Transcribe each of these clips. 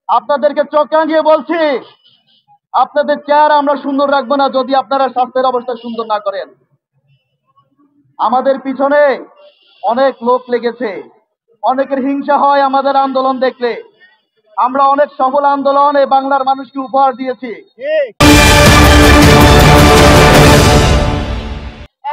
আপনাদেরকে চোখ রাঙিয়ে বলছি, আপনাদের চেহারা আমরা সুন্দর রাখবো না যদি আপনারা স্বাস্থ্যের অবস্থা সুন্দর না করেন। আমাদের পিছনে অনেক লোক লেগেছে, অনেকের হিংসা হয় আমাদের আন্দোলন দেখলে। আমরা অনেক সফল আন্দোলন এই বাংলার মানুষকে উপহার দিয়েছি।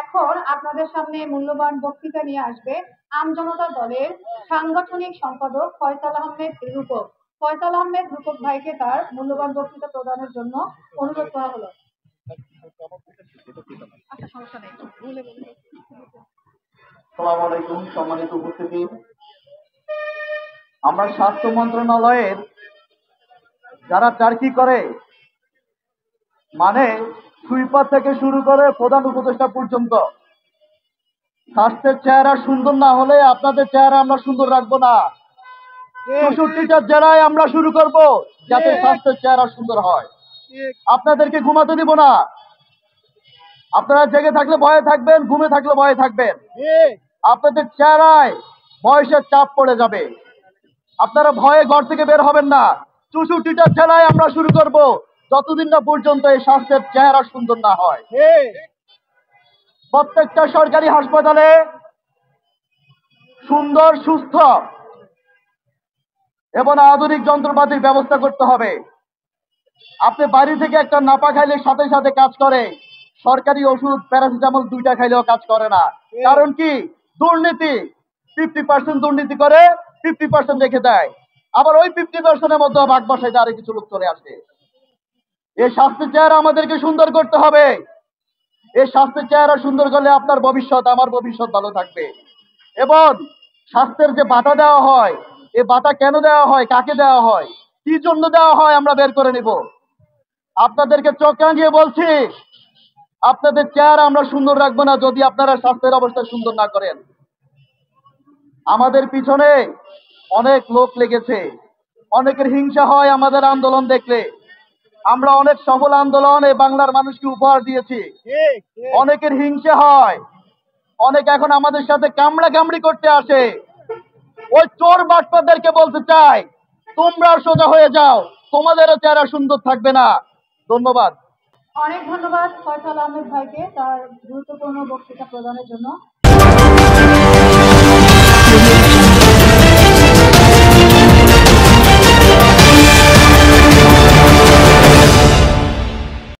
এখন আপনাদের সামনে মূল্যবান বক্তৃতা নিয়ে আসবে আমজনতা দলের সাংগঠনিক সম্পাদক ফয়সাল আহমেদ রূপক। ফয়সাল আহমেদ রূপক ভাইকে তার মূল্যবান বক্তৃতা প্রদানের জন্য অনুরোধ করা হলো। আচ্ছা, সমস্যা নেই। আসসালামু আলাইকুম সম্মানিত উপস্থিতি। আমরা স্বাস্থ্য মন্ত্রণালয়ের যারা চাকরি করে, মানে সুইপার থেকে শুরু করে প্রধান উপদেষ্টা পর্যন্ত, স্বাস্থ্যের চেহারা সুন্দর না হলে আপনাদের চেহারা আমরা সুন্দর রাখবো না। 64টা জেলায় আমরা শুরু করব যাতে স্বাস্থ্যের চেহারা সুন্দর হয়। আপনাদেরকে ঘুমাতে দিব না। আপনারা জেগে থাকলে ভয়ে থাকবেন, ঘুমে থাকলে ভয়ে থাকবেন। আপনাদের চেহারায় বয়সের চাপ পড়ে যাবে, আপনারা ভয়ে ঘর থেকে বের হবেন না। 64টা জেলায় আমরা শুরু করব যতদিন না পর্যন্ত এই স্বাস্থ্যের চেহারা সুন্দর না হয়। প্রত্যেকটা সরকারি হাসপাতালে সুন্দর, সুস্থ এবং আধুনিক যন্ত্রপাতির ব্যবস্থা করতে হবে। আপনি বাড়ি থেকে একটা নাপা খাইলে সাথে সাথে কাজ করে, সরকারি ওষুধ প্যারাসিটামল 2টা খাইলেও কাজ করে না। কারণ কি? দুর্নীতি। 50% দুর্নীতি করে, 50% রেখে দেয়। আবার ওই 50%-এর মধ্যে ভাগ বসাইতে আরো কিছু লোক চলে আসে। এই স্বাস্থ্যের চেহারা আমাদেরকে সুন্দর করতে হবে। এই স্বাস্থ্যের চেহারা সুন্দর করলে আপনার ভবিষ্যৎ, আমার ভবিষ্যৎ ভালো থাকবে। এবং স্বাস্থ্যের যে ভাতা দেওয়া হয়, এই ভাতা কেন দেওয়া হয়, কাকে দেওয়া হয়, কি জন্য দেওয়া হয় আমরা বের করে নিব। আপনাদেরকে চোখ রাঙিয়ে বলছি, আপনাদের চেহারা আমরা সুন্দর রাখবো না যদি আপনারা স্বাস্থ্যের অবস্থা সুন্দর না করেন। আমাদের পিছনে অনেক লোক লেগেছে, অনেকের হিংসা হয় আমাদের আন্দোলন দেখলে। আমরা অনেক সফল আন্দোলন এই বাংলার মানুষকে উপহার দিয়েছি। অনেকের হিংসা হয়, অনেক এখন আমাদের সাথে কামড়া কামড়ি করতে আসে। ওই চোর বাটপারদেরকে বলতে চাই, তোমরা সোজা হয়ে যাও, তোমাদেরও চেহারা সুন্দর থাকবে না। ধন্যবাদ। অনেক ধন্যবাদ ফয়সাল আহমেদ ভাইকে তার গুরুত্বপূর্ণ বক্তৃতা প্রদানের জন্য।